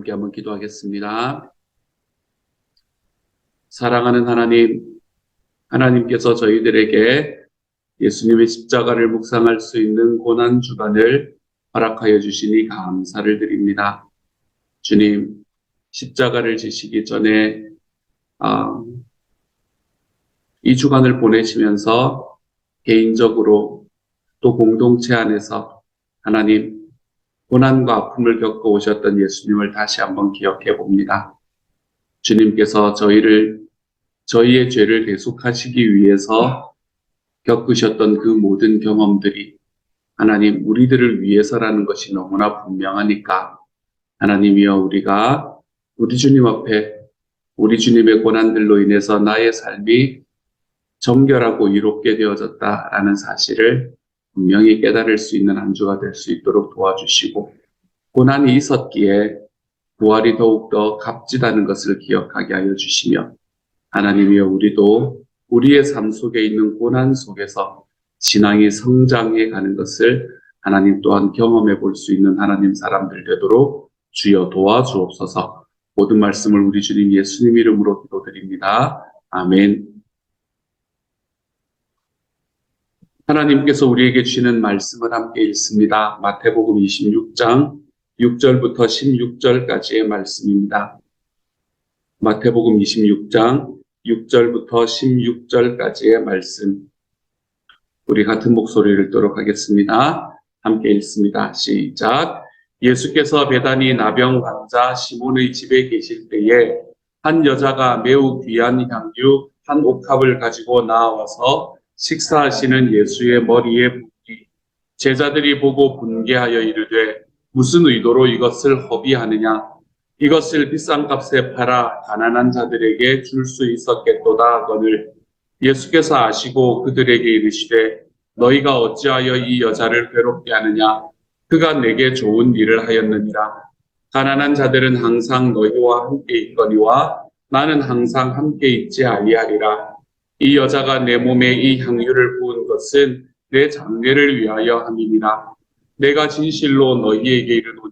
함께 한번 기도하겠습니다. 사랑하는 하나님, 하나님께서 저희들에게 예수님의 십자가를 묵상할 수 있는 고난주간을 허락하여 주시니 감사를 드립니다. 주님, 십자가를 지시기 전에 이 주간을 보내시면서 개인적으로 또 공동체 안에서 하나님, 고난과 아픔을 겪어 오셨던 예수님을 다시 한번 기억해 봅니다. 주님께서 저희의 죄를 대속하시기 위해서 겪으셨던 그 모든 경험들이 하나님, 우리들을 위해서라는 것이 너무나 분명하니까 하나님이여, 우리가 우리 주님 앞에 우리 주님의 고난들로 인해서 나의 삶이 정결하고 이롭게 되어졌다라는 사실을 분명히 깨달을 수 있는 한 주가 될 수 있도록 도와주시고, 고난이 있었기에 부활이 더욱더 값지다는 것을 기억하게 하여 주시며, 하나님이여, 우리도 우리의 삶 속에 있는 고난 속에서 신앙이 성장해 가는 것을 하나님 또한 경험해 볼 수 있는 하나님 사람들 되도록 주여 도와주옵소서. 모든 말씀을 우리 주님 예수님 이름으로 기도드립니다. 아멘. 하나님께서 우리에게 주시는 말씀을 함께 읽습니다. 마태복음 26장 6절부터 16절까지의 말씀입니다. 마태복음 26장 6절부터 16절까지의 말씀, 우리 같은 목소리를 듣도록 하겠습니다. 함께 읽습니다. 시작. 예수께서 베다니 나병 환자 시몬의 집에 계실 때에 한 여자가 매우 귀한 향유 한 옥합을 가지고 나와서 식사하시는 예수의 머리에 붓기, 제자들이 보고 분개하여 이르되 무슨 의도로 이것을 허비하느냐? 이것을 비싼 값에 팔아 가난한 자들에게 줄 수 있었겠도다 하거늘, 예수께서 아시고 그들에게 이르시되 너희가 어찌하여 이 여자를 괴롭게 하느냐? 그가 내게 좋은 일을 하였느니라. 가난한 자들은 항상 너희와 함께 있거니와 나는 항상 함께 있지 아니하리라. 이 여자가 내 몸에 이 향유를 부은 것은 내 장례를 위하여 함이니라. 내가 진실로 너희에게 이르노니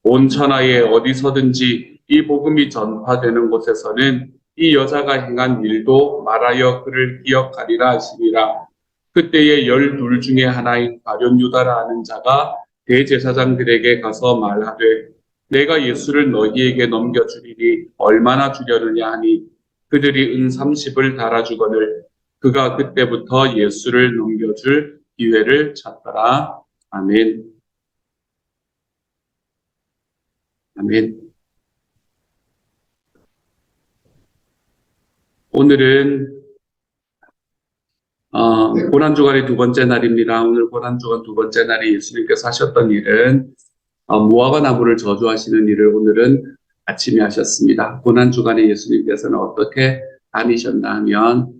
온 천하에 어디서든지 이 복음이 전파되는 곳에서는 이 여자가 행한 일도 말하여 그를 기억하리라 하시니라. 그때에 12 중에 하나인 가룟 유다라 하는 자가 대제사장들에게 가서 말하되 내가 예수를 너희에게 넘겨주리니 얼마나 주려느냐 하니 그들이 은 30을 달아주거늘, 그가 그때부터 예수를 넘겨줄 기회를 찾더라. 아멘. 아멘. 오늘은 고난주간의 두 번째 날입니다. 오늘 고난주간 두 번째 날에 예수님께서 하셨던 일은 무화과 나무를 저주하시는 일을 오늘은 아침에 하셨습니다. 고난주간에 예수님께서는 어떻게 다니셨나 하면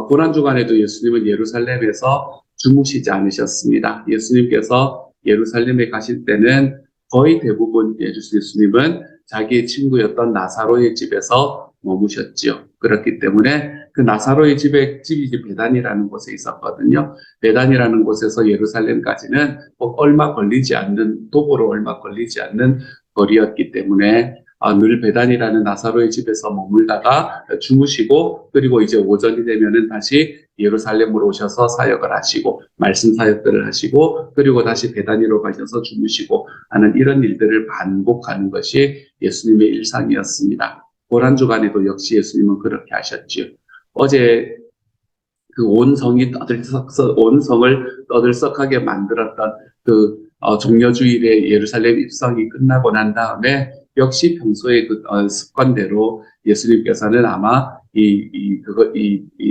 고난주간에도 예수님은 예루살렘에서 주무시지 않으셨습니다. 예수님께서 예루살렘에 가실 때는 거의 대부분 예수님은 자기의 친구였던 나사로의 집에서 머무셨지요. 그렇기 때문에 그 나사로의 집이 베단이라는 곳에 있었거든요. 베단이라는 곳에서 예루살렘까지는 얼마 걸리지 않는, 도보로 얼마 걸리지 않는 거리였기 때문에 늘 베단이라는 나사로의 집에서 머물다가 주무시고, 그리고 이제 오전이 되면은 다시 예루살렘으로 오셔서 사역을 하시고 말씀 사역들을 하시고, 그리고 다시 베단이로 가셔서 주무시고 하는 이런 일들을 반복하는 것이 예수님의 일상이었습니다. 고난주간에도 역시 예수님은 그렇게 하셨지요. 어제 그 온 성을 떠들썩하게 만들었던 그 종려주일의 예루살렘 입성이 끝나고 난 다음에 역시 평소의 그 습관대로 예수님께서는 아마 이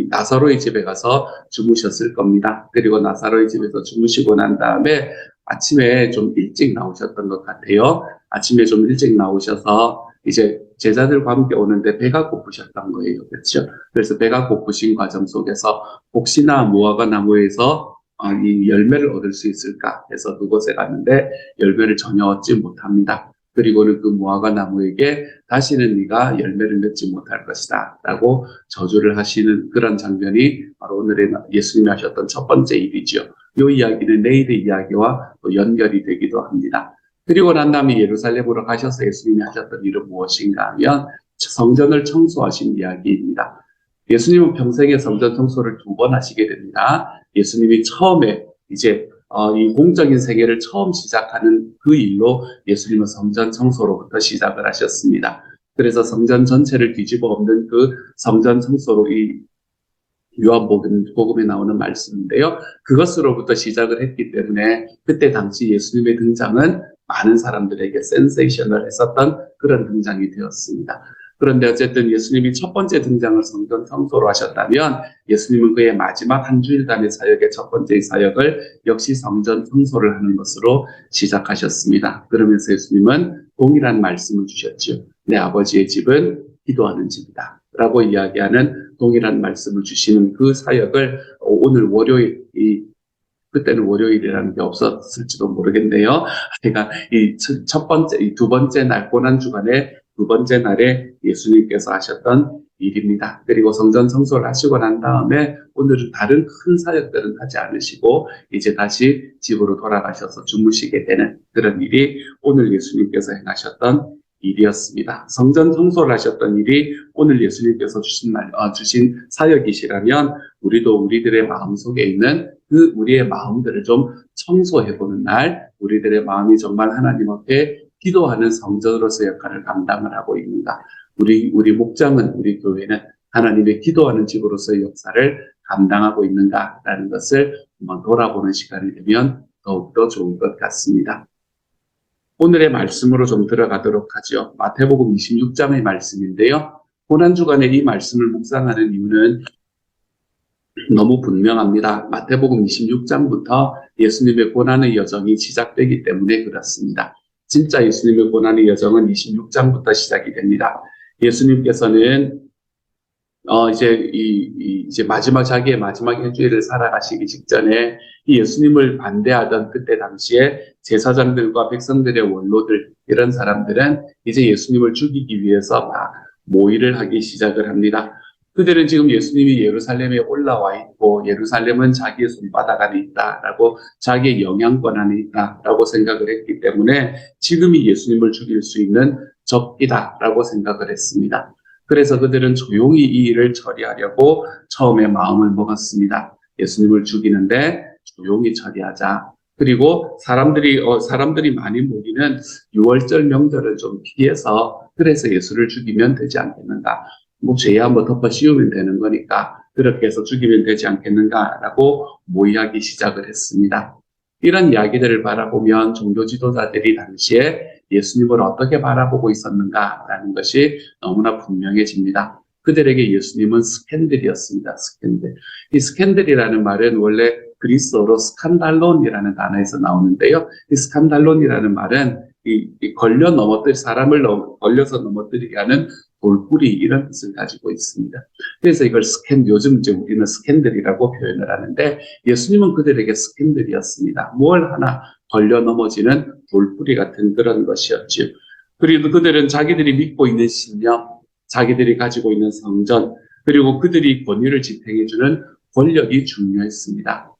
나사로의 집에 가서 주무셨을 겁니다. 그리고 나사로의 집에서 주무시고 난 다음에 아침에 좀 일찍 나오셨던 것 같아요. 아침에 좀 일찍 나오셔서 이제 제자들과 함께 오는데 배가 고프셨던 거예요. 그렇죠? 그래서 배가 고프신 과정 속에서 혹시나 무화과 나무에서 이 열매를 얻을 수 있을까 해서 그곳에 갔는데 열매를 전혀 얻지 못합니다. 그리고는 그 무화과 나무에게 다시는 네가 열매를 맺지 못할 것이다 라고 저주를 하시는 그런 장면이 바로 오늘의 예수님이 하셨던 첫 번째 일이죠. 이 이야기는 내일의 이야기와 또 연결이 되기도 합니다. 그리고 난 다음에 예루살렘으로 가셔서 예수님이 하셨던 일은 무엇인가 하면 성전을 청소하신 이야기입니다. 예수님은 평생에 성전 청소를 2번 하시게 됩니다. 예수님이 처음에 이제 이 공적인 세계를 처음 시작하는 그 일로 예수님은 성전 청소로부터 시작을 하셨습니다. 그래서 성전 전체를 뒤집어 엎는 그 성전 청소로 이 요한복음에 나오는 말씀인데요. 그것으로부터 시작을 했기 때문에 그때 당시 예수님의 등장은 많은 사람들에게 센세이션을 했었던 그런 등장이 되었습니다. 그런데 어쨌든 예수님이 첫 번째 등장을 성전 청소로 하셨다면 예수님은 그의 마지막 한 주일간의 사역의 첫 번째 사역을 역시 성전 청소를 하는 것으로 시작하셨습니다. 그러면서 예수님은 동일한 말씀을 주셨죠. 내 아버지의 집은 기도하는 집이다 라고 이야기하는 동일한 말씀을 주시는 그 사역을 오늘 월요일, 그때는 월요일이라는 게 없었을지도 모르겠네요. 제가 이 첫 번째, 이 두 번째 날, 고난주간의 두 번째 날에 예수님께서 하셨던 일입니다. 그리고 성전 청소를 하시고 난 다음에 오늘은 다른 큰 사역들은 하지 않으시고 이제 다시 집으로 돌아가셔서 주무시게 되는 그런 일이 오늘 예수님께서 행하셨던 일이었습니다. 성전 청소를 하셨던 일이 오늘 예수님께서 주신 사역이시라면 우리도 우리들의 마음속에 있는 그 우리의 마음들을 좀 청소해보는 날, 우리들의 마음이 정말 하나님 앞에 기도하는 성전으로서 역할을 감당을 하고 있는가. 우리 목장은, 우리 교회는 하나님의 기도하는 집으로서의 역사를 감당하고 있는가라는 것을 한번 돌아보는 시간이 되면 더욱더 좋을 것 같습니다. 오늘의 말씀으로 좀 들어가도록 하죠. 마태복음 26장의 말씀인데요. 고난주간에 이 말씀을 묵상하는 이유는 너무 분명합니다. 마태복음 26장부터 예수님의 고난의 여정이 시작되기 때문에 그렇습니다. 진짜 예수님의 고난의 여정은 26장부터 시작이 됩니다. 예수님께서는 이제 자기의 마지막 일주일을 살아가시기 직전에 이 예수님을 반대하던 그때 당시에 제사장들과 백성들의 원로들, 이런 사람들은 이제 예수님을 죽이기 위해서 막 모의를 하기 시작을 합니다. 그들은 지금 예수님이 예루살렘에 올라와 있고 예루살렘은 자기의 손바닥 안에 있다라고, 자기의 영향권 안에 있다라고 생각을 했기 때문에 지금이 예수님을 죽일 수 있는 적기다라고 생각을 했습니다. 그래서 그들은 조용히 이 일을 처리하려고 처음에 마음을 먹었습니다. 예수님을 죽이는데 조용히 처리하자. 그리고 사람들이 많이 모이는 6월절 명절을 좀 피해서 그래서 예수를 죽이면 되지 않겠는가. 죄에 한번 덮어 씌우면 되는 거니까 그렇게 해서 죽이면 되지 않겠는가라고 모의하기 시작을 했습니다. 이런 이야기들을 바라보면 종교 지도자들이 당시에 예수님을 어떻게 바라보고 있었는가라는 것이 너무나 분명해집니다. 그들에게 예수님은 스캔들이었습니다. 스캔들. 이 스캔들이라는 말은 원래 그리스어로 스칸달론이라는 단어에서 나오는데요. 이 스칸달론이라는 말은 사람을 걸려서 넘어뜨리게 하는 돌뿌리, 이런 뜻을 가지고 있습니다. 그래서 이걸 요즘 이제 우리는 스캔들이라고 표현을 하는데 예수님은 그들에게 스캔들이었습니다. 뭘 하나 걸려 넘어지는 돌뿌리 같은 그런 것이었죠. 그리고 그들은 자기들이 믿고 있는 신념, 자기들이 가지고 있는 성전, 그리고 그들이 권위를 지탱해주는 권력이 중요했습니다.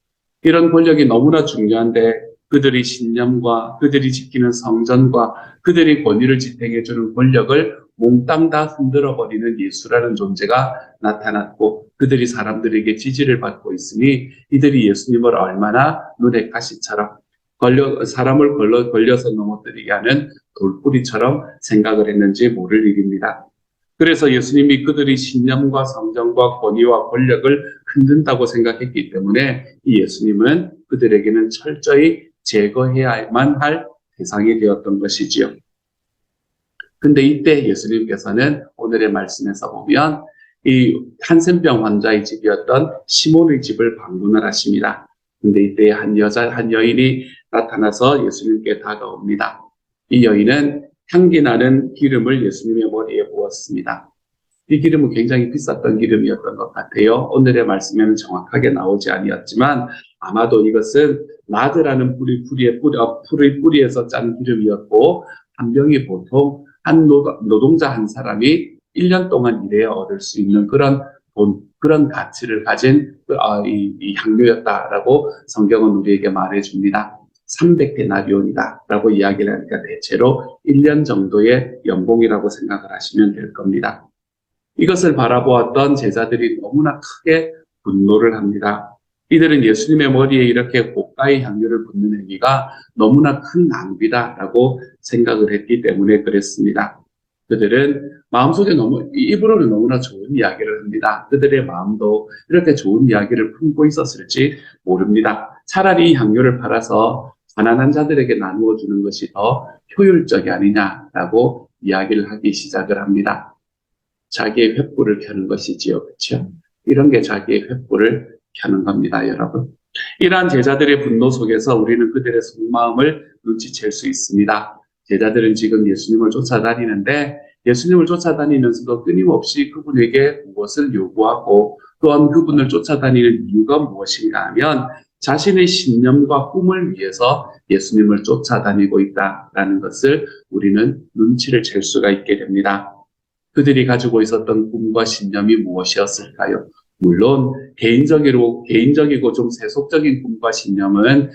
이런 권력이 너무나 중요한데 그들의 신념과 그들이 지키는 성전과 그들의 권위를 지탱해주는 권력을 몽땅 다 흔들어버리는 예수라는 존재가 나타났고 그들이 사람들에게 지지를 받고 있으니 이들이 예수님을 얼마나 눈에 가시처럼 사람을 걸려서 넘어뜨리게 하는 돌뿌리처럼 생각을 했는지 모를 일입니다. 그래서 예수님이 그들의 신념과 성전과 권위와 권력을 흔든다고 생각했기 때문에 이 예수님은 그들에게는 철저히 제거해야만 할 대상이 되었던 것이지요. 근데 이때 예수님께서는 오늘의 말씀에서 보면 이 한센병 환자의 집이었던 시몬의 집을 방문을 하십니다. 근데 이때 한 여인이 나타나서 예수님께 다가옵니다. 이 여인은 향기 나는 기름을 예수님의 머리에 부었습니다. 이 기름은 굉장히 비쌌던 기름이었던 것 같아요. 오늘의 말씀에는 정확하게 나오지 아니었지만 아마도 이것은 나드라는 풀의 뿌리에서 짠 기름이었고 한 병이 보통 한 노동자 한 사람이 1년 동안 일해야 얻을 수 있는 그런 가치를 가진 이 향료였다라고 성경은 우리에게 말해줍니다. 300데나리온이다 라고 이야기를 하니까 대체로 1년 정도의 연봉이라고 생각을 하시면 될 겁니다. 이것을 바라보았던 제자들이 너무나 크게 분노를 합니다. 이들은 예수님의 머리에 이렇게 고가의 향유를 붓는 행위가 너무나 큰 낭비다라고 생각을 했기 때문에 그랬습니다. 그들은 마음속에 입으로는 너무나 좋은 이야기를 합니다. 그들의 마음도 이렇게 좋은 이야기를 품고 있었을지 모릅니다. 차라리 이 향유를 팔아서 가난한 자들에게 나누어 주는 것이 더 효율적이 아니냐라고 이야기를 하기 시작을 합니다. 자기의 횃불을 켜는 것이지요. 그렇죠? 이런 게 자기의 횃불을 켜는 겁니다, 여러분. 이러한 제자들의 분노 속에서 우리는 그들의 속마음을 눈치챌 수 있습니다. 제자들은 지금 예수님을 쫓아다니는데 예수님을 쫓아다니면서도 끊임없이 그분에게 무엇을 요구하고 또한 그분을 쫓아다니는 이유가 무엇인가 하면 자신의 신념과 꿈을 위해서 예수님을 쫓아다니고 있다라는 것을 우리는 눈치를 챌 수가 있게 됩니다. 그들이 가지고 있었던 꿈과 신념이 무엇이었을까요? 물론 개인적이고 좀 세속적인 꿈과 신념이라고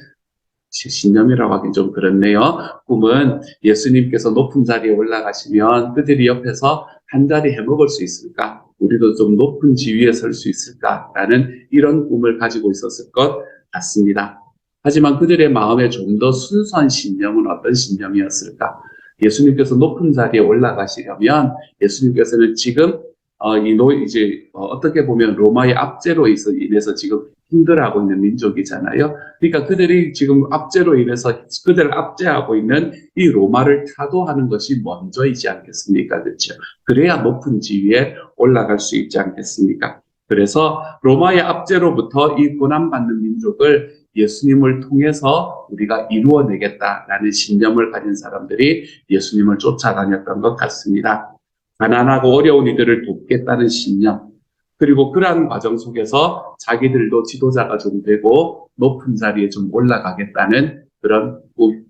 하긴 좀 그렇네요. 꿈은 예수님께서 높은 자리에 올라가시면 그들이 옆에서 한 자리 해먹을 수 있을까? 우리도 좀 높은 지위에 설 수 있을까라는 이런 꿈을 가지고 있었을 것 같습니다. 하지만 그들의 마음에 좀 더 순수한 신념은 어떤 신념이었을까? 예수님께서 높은 자리에 올라가시려면 예수님께서는 지금 어떻게 보면 로마의 압제로 인해서 지금 힘들어하고 있는 민족이잖아요. 그러니까 그들이 지금 압제로 인해서 그들을 압제하고 있는 이 로마를 타도하는 것이 먼저이지 않겠습니까? 그렇죠? 그래야 높은 지위에 올라갈 수 있지 않겠습니까? 그래서 로마의 압제로부터 이 고난받는 민족을 예수님을 통해서 우리가 이루어내겠다라는 신념을 가진 사람들이 예수님을 쫓아다녔던 것 같습니다. 가난하고 어려운 이들을 돕겠다는 신념, 그리고 그러한 과정 속에서 자기들도 지도자가 좀 되고 높은 자리에 좀 올라가겠다는 그런 꿈.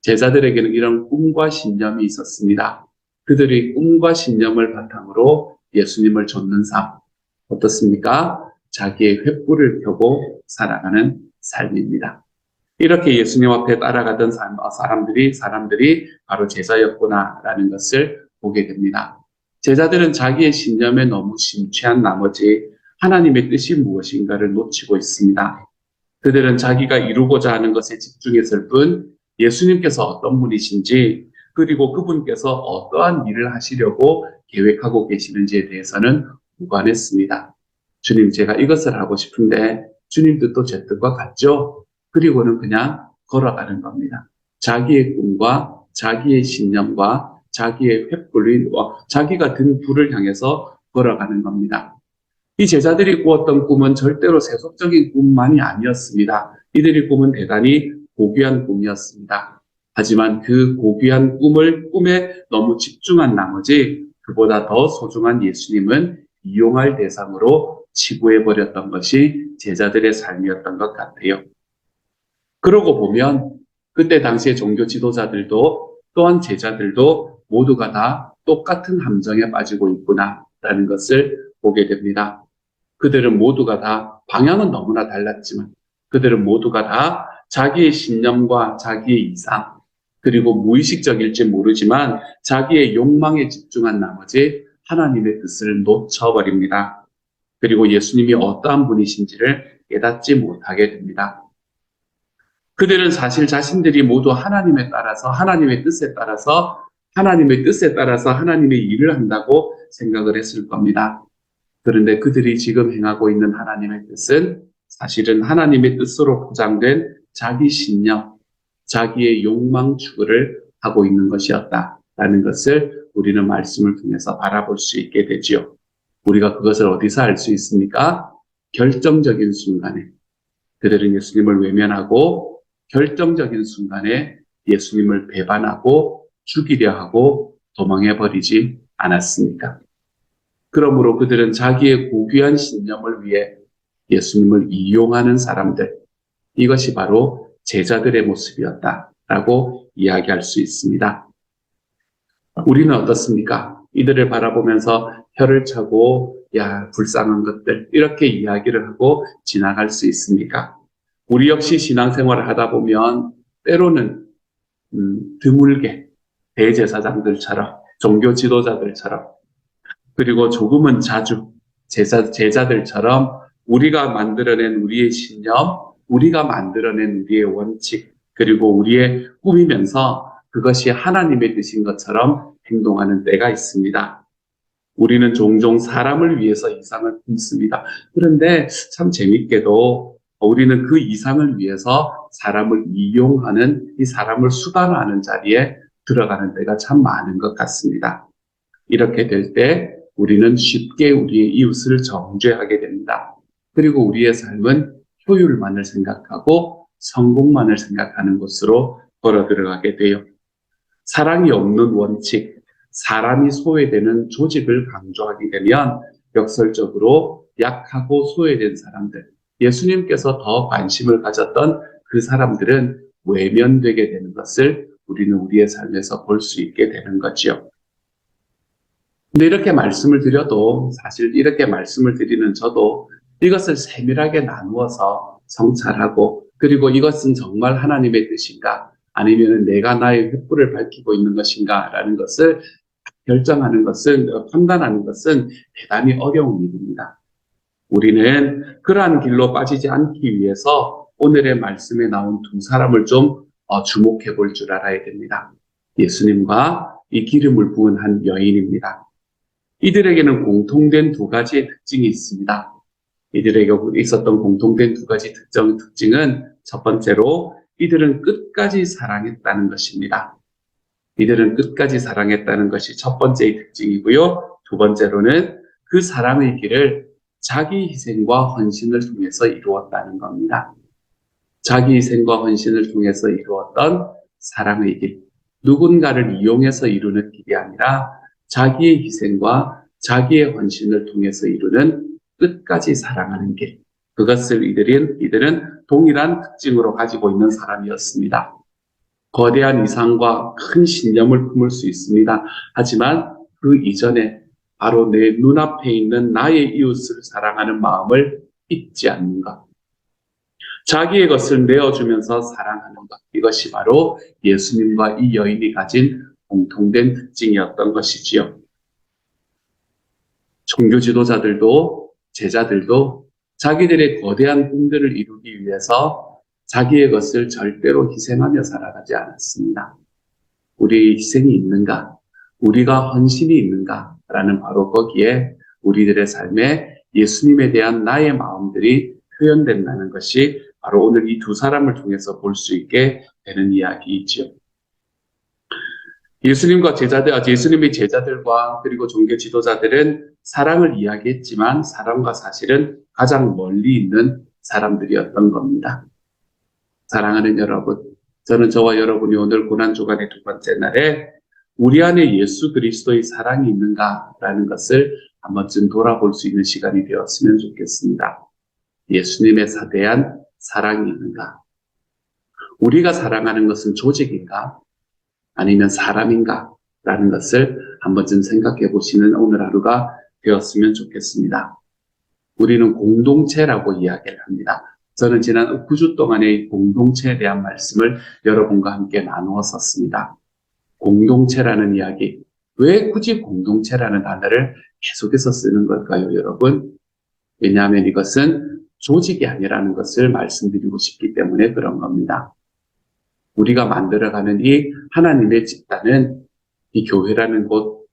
제자들에게는 이런 꿈과 신념이 있었습니다. 그들의 꿈과 신념을 바탕으로 예수님을 좇는 삶. 어떻습니까? 자기의 횃불을 켜고 살아가는 삶입니다. 이렇게 예수님 앞에 따라가던 사람들이 바로 제자였구나라는 것을 보게 됩니다. 제자들은 자기의 신념에 너무 심취한 나머지 하나님의 뜻이 무엇인가를 놓치고 있습니다. 그들은 자기가 이루고자 하는 것에 집중했을 뿐 예수님께서 어떤 분이신지 그리고 그분께서 어떠한 일을 하시려고 계획하고 계시는지에 대해서는 무관했습니다. 주님, 제가 이것을 하고 싶은데 주님 뜻도 제 뜻과 같죠? 그리고는 그냥 걸어가는 겁니다. 자기의 꿈과 자기의 신념과 자기의 횃불이 자기가 든 불을 향해서 걸어가는 겁니다. 이 제자들이 꾸었던 꿈은 절대로 세속적인 꿈만이 아니었습니다. 이들의 꿈은 대단히 고귀한 꿈이었습니다. 하지만 그 고귀한 꿈에 너무 집중한 나머지 그보다 더 소중한 예수님은 이용할 대상으로 치부해버렸던 것이 제자들의 삶이었던 것 같아요. 그러고 보면 그때 당시의 종교 지도자들도 또한 제자들도 모두가 다 똑같은 함정에 빠지고 있구나라는 것을 보게 됩니다. 그들은 모두가 다 방향은 너무나 달랐지만 그들은 모두가 다 자기의 신념과 자기의 이상 그리고 무의식적일지 모르지만 자기의 욕망에 집중한 나머지 하나님의 뜻을 놓쳐버립니다. 그리고 예수님이 어떠한 분이신지를 깨닫지 못하게 됩니다. 그들은 사실 자신들이 모두 하나님의 뜻에 따라서 하나님의 일을 한다고 생각을 했을 겁니다. 그런데 그들이 지금 행하고 있는 하나님의 뜻은 사실은 하나님의 뜻으로 포장된 자기 신념, 자기의 욕망 추구를 하고 있는 것이었다라는 것을 우리는 말씀을 통해서 바라볼 수 있게 되지요. 우리가 그것을 어디서 알 수 있습니까? 결정적인 순간에 그들은 예수님을 외면하고 결정적인 순간에 예수님을 배반하고 죽이려 하고 도망해버리지 않았습니까? 그러므로 그들은 자기의 고귀한 신념을 위해 예수님을 이용하는 사람들, 이것이 바로 제자들의 모습이었다라고 이야기할 수 있습니다. 우리는 어떻습니까? 이들을 바라보면서 혀를 차고 야, 불쌍한 것들 이렇게 이야기를 하고 지나갈 수 있습니까? 우리 역시 신앙생활을 하다 보면 때로는 드물게 대제사장들처럼 종교 지도자들처럼 그리고 조금은 자주 제자들처럼 우리가 만들어낸 우리의 신념, 우리가 만들어낸 우리의 원칙, 그리고 우리의 꾸미면서 그것이 하나님의 뜻인 것처럼 행동하는 때가 있습니다. 우리는 종종 사람을 위해서 이상을 품습니다. 그런데 참 재밌게도 우리는 그 이상을 위해서 사람을 이용하는, 이 사람을 수단화하는 자리에 들어가는 때가 참 많은 것 같습니다. 이렇게 될 때 우리는 쉽게 우리의 이웃을 정죄하게 됩니다. 그리고 우리의 삶은 효율만을 생각하고 성공만을 생각하는 곳으로 걸어 들어가게 돼요. 사랑이 없는 원칙, 사람이 소외되는 조직을 강조하게 되면 역설적으로 약하고 소외된 사람들, 예수님께서 더 관심을 가졌던 그 사람들은 외면되게 되는 것을 우리는 우리의 삶에서 볼 수 있게 되는 거지요. 근데 이렇게 말씀을 드려도 사실 이렇게 말씀을 드리는 저도 이것을 세밀하게 나누어서 성찰하고 그리고 이것은 정말 하나님의 뜻인가 아니면 내가 나의 횃불을 밝히고 있는 것인가 라는 것을 결정하는 것은 판단하는 것은 대단히 어려운 일입니다. 우리는 그러한 길로 빠지지 않기 위해서 오늘의 말씀에 나온 두 사람을 좀 주목해 볼 줄 알아야 됩니다. 예수님과 이 기름을 부은 한 여인입니다. 이들에게는 공통된 두 가지의 특징이 있습니다. 이들에게 있었던 공통된 두 가지 특징은 첫 번째로 이들은 끝까지 사랑했다는 것입니다. 이들은 끝까지 사랑했다는 것이 첫 번째의 특징이고요. 두 번째로는 그 사랑의 길을 자기 희생과 헌신을 통해서 이루었다는 겁니다. 자기 희생과 헌신을 통해서 이루었던 사랑의 길, 누군가를 이용해서 이루는 길이 아니라 자기의 희생과 자기의 헌신을 통해서 이루는 끝까지 사랑하는 길. 그것을 이들은 동일한 특징으로 가지고 있는 사람이었습니다. 거대한 이상과 큰 신념을 품을 수 있습니다. 하지만 그 이전에 바로 내 눈앞에 있는 나의 이웃을 사랑하는 마음을 잊지 않는 것. 자기의 것을 내어주면서 사랑하는 것. 이것이 바로 예수님과 이 여인이 가진 공통된 특징이었던 것이지요. 종교 지도자들도 제자들도 자기들의 거대한 꿈들을 이루기 위해서 자기의 것을 절대로 희생하며 살아가지 않았습니다. 우리의 희생이 있는가? 우리가 헌신이 있는가? 라는 바로 거기에 우리들의 삶에 예수님에 대한 나의 마음들이 표현된다는 것이 바로 오늘 이 두 사람을 통해서 볼 수 있게 되는 이야기이지요. 예수님의 제자들과 그리고 종교 지도자들은 사랑을 이야기했지만 사랑과 사실은 가장 멀리 있는 사람들이었던 겁니다. 사랑하는 여러분, 저는 저와 여러분이 오늘 고난주간의 두 번째 날에 우리 안에 예수 그리스도의 사랑이 있는가라는 것을 한 번쯤 돌아볼 수 있는 시간이 되었으면 좋겠습니다. 예수님에 대한 사랑이 있는가? 우리가 사랑하는 것은 조직인가? 아니면 사람인가? 라는 것을 한 번쯤 생각해 보시는 오늘 하루가 되었으면 좋겠습니다. 우리는 공동체라고 이야기를 합니다. 저는 지난 9주 동안의 공동체에 대한 말씀을 여러분과 함께 나누었었습니다. 공동체라는 이야기, 왜 굳이 공동체라는 단어를 계속해서 쓰는 걸까요, 여러분? 왜냐하면 이것은 조직이 아니라는 것을 말씀드리고 싶기 때문에 그런 겁니다. 우리가 만들어가는 이 하나님의 집단은, 이 교회라는 곳,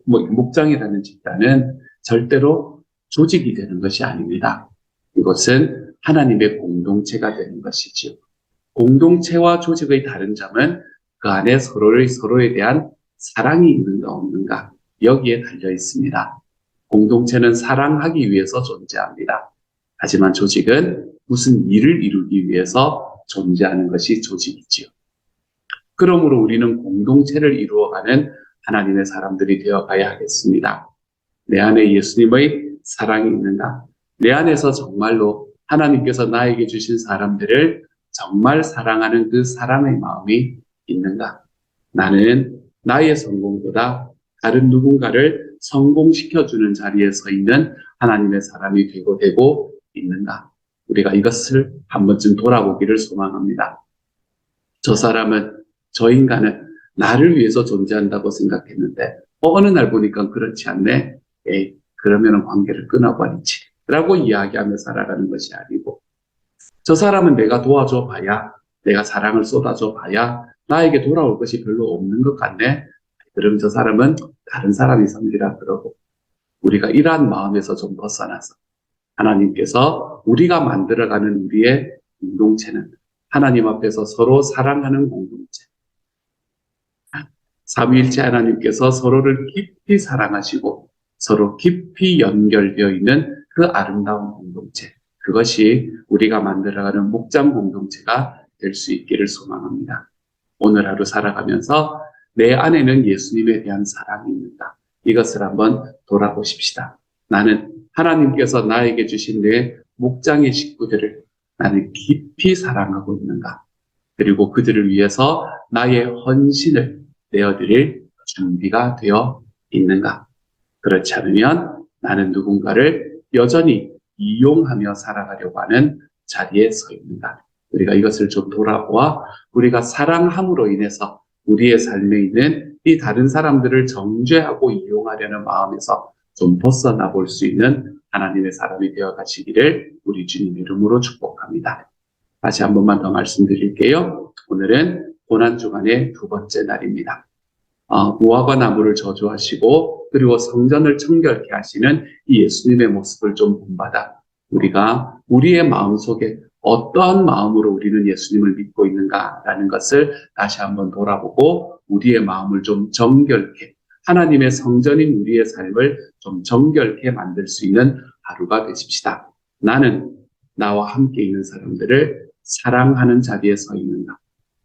목장이라는 집단은 절대로 조직이 되는 것이 아닙니다. 이것은 하나님의 공동체가 되는 것이지요. 공동체와 조직의 다른 점은 그 안에 서로에 대한 사랑이 있는가 없는가 여기에 달려 있습니다. 공동체는 사랑하기 위해서 존재합니다. 하지만 조직은 무슨 일을 이루기 위해서 존재하는 것이 조직이지요. 그러므로 우리는 공동체를 이루어가는 하나님의 사람들이 되어가야 하겠습니다. 내 안에 예수님의 사랑이 있는가? 내 안에서 정말로 하나님께서 나에게 주신 사람들을 정말 사랑하는 그 사랑의 마음이 있는가? 나는 나의 성공보다 다른 누군가를 성공시켜주는 자리에 서 있는 하나님의 사람이 되고 있는가? 우리가 이것을 한 번쯤 돌아보기를 소망합니다. 저 사람은, 저 인간은 나를 위해서 존재한다고 생각했는데 어느 날 보니까 그렇지 않네. 에이, 그러면은 관계를 끊어버리지. 라고 이야기하며 살아가는 것이 아니고, 저 사람은 내가 도와줘 봐야, 내가 사랑을 쏟아줘 봐야 나에게 돌아올 것이 별로 없는 것 같네. 그럼 저 사람은 다른 사람이 섬기라 그러고, 우리가 이러한 마음에서 좀 벗어나서 하나님께서 우리가 만들어가는 우리의 공동체는 하나님 앞에서 서로 사랑하는 공동체, 삼위일체 하나님께서 서로를 깊이 사랑하시고 서로 깊이 연결되어 있는 그 아름다운 공동체, 그것이 우리가 만들어가는 목장 공동체가 될 수 있기를 소망합니다. 오늘 하루 살아가면서 내 안에는 예수님에 대한 사랑이 있는가, 이것을 한번 돌아보십시다. 나는 하나님께서 나에게 주신 내 목장의 식구들을 나는 깊이 사랑하고 있는가, 그리고 그들을 위해서 나의 헌신을 내어드릴 준비가 되어 있는가. 그렇지 않으면 나는 누군가를 여전히 이용하며 살아가려고 하는 자리에 서 있는가. 우리가 이것을 좀 돌아보아 우리가 사랑함으로 인해서 우리의 삶에 있는 이 다른 사람들을 정죄하고 이용하려는 마음에서 좀 벗어나 볼 수 있는 하나님의 사람이 되어 가시기를 우리 주님 이름으로 축복합니다. 다시 한 번만 더 말씀드릴게요. 오늘은 고난주간의 두 번째 날입니다. 무화과 나무를 저주하시고 그리고 성전을 청결케 하시는 이 예수님의 모습을 좀 본받아 우리가 우리의 마음속에 어떠한 마음으로 우리는 예수님을 믿고 있는가라는 것을 다시 한번 돌아보고 우리의 마음을 좀 정결케, 하나님의 성전인 우리의 삶을 좀 정결케 만들 수 있는 하루가 되십시다. 나는 나와 함께 있는 사람들을 사랑하는 자리에 서 있는가?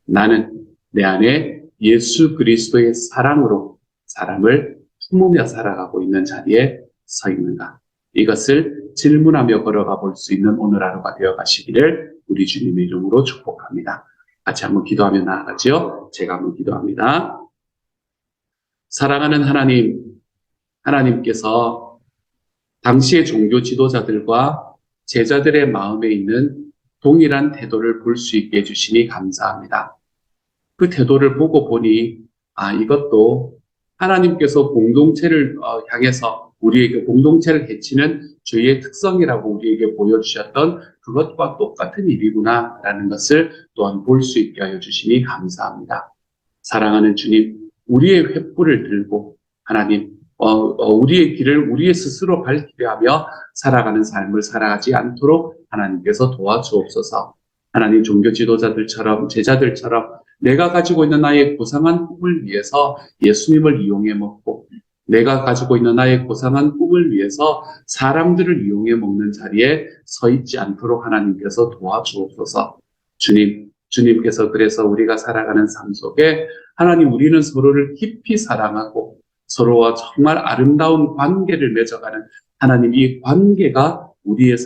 나는 내 안에 예수 그리스도의 사랑으로 사람을 품으며 살아가고 있는 자리에 서 있는가? 이것을 질문하며 걸어가 볼 수 있는 오늘 하루가 되어 가시기를 우리 주님의 이름으로 축복합니다. 같이 한번 기도하며 나아가지요. 제가 한번 기도합니다. 사랑하는 하나님, 하나님께서 당시의 종교 지도자들과 제자들의 마음에 있는 동일한 태도를 볼 수 있게 해주시니 감사합니다. 그 태도를 보고 보니 이것도 하나님께서 공동체를 향해서 우리에게 공동체를 해치는 죄의 특성이라고 우리에게 보여주셨던 그것과 똑같은 일이구나라는 것을 또한 볼 수 있게 하여 주시니 감사합니다. 사랑하는 주님, 우리의 횃불을 들고 하나님 우리의 길을 우리의 스스로 밝히려 하며 살아가는 삶을 살아가지 않도록 하나님께서 도와주옵소서. 하나님, 종교 지도자들처럼 제자들처럼 내가 가지고 있는 나의 고상한 꿈을 위해서 예수님을 이용해 먹고 내가 가지고 있는 나의 고상한 꿈을 위해서 사람들을 이용해 먹는 자리에 서 있지 않도록 하나님께서 도와주옵소서. 주님께서 그래서 우리가 살아가는 삶 속에 하나님, 우리는 서로를 깊이 사랑하고 서로와 정말 아름다운 관계를 맺어가는 하나님, 이 관계가 우리의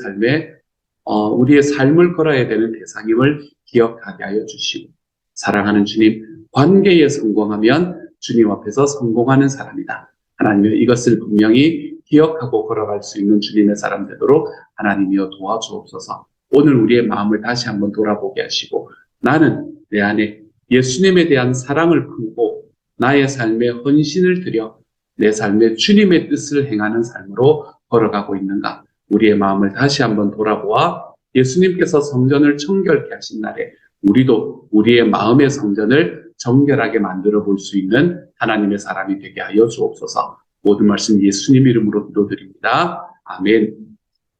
삶을 걸어야 되는 대상임을 기억하게 하여 주시고, 사랑하는 주님, 관계에 성공하면 주님 앞에서 성공하는 사람이다. 하나님이여, 이것을 분명히 기억하고 걸어갈 수 있는 주님의 사람 되도록 하나님이여 도와주옵소서. 오늘 우리의 마음을 다시 한번 돌아보게 하시고, 나는 내 안에 예수님에 대한 사랑을 품고 나의 삶에 헌신을 드려 내 삶에 주님의 뜻을 행하는 삶으로 걸어가고 있는가? 우리의 마음을 다시 한번 돌아보아 예수님께서 성전을 청결케 하신 날에 우리도 우리의 마음의 성전을 정결하게 만들어 볼 수 있는 하나님의 사람이 되게 하여 주옵소서. 모든 말씀 예수님 이름으로 기도드립니다. 아멘.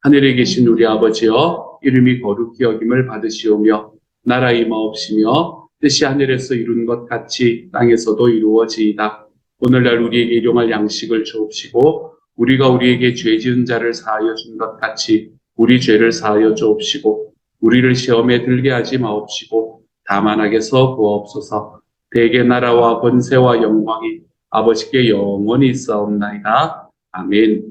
하늘에 계신 우리 아버지여, 이름이 거룩히 여김을 받으시오며 나라 임하옵시며 뜻이 하늘에서 이룬 것 같이 땅에서도 이루어지이다. 오늘날 우리에게 일용할 양식을 주옵시고 우리가 우리에게 죄 지은 자를 사하여 준 것 같이 우리 죄를 사하여 주옵시고 우리를 시험에 들게 하지 마옵시고 다만 악에서 구하옵소서. 대개 나라와 권세와 영광이 아버지께 영원히 있사옵나이다. 아멘.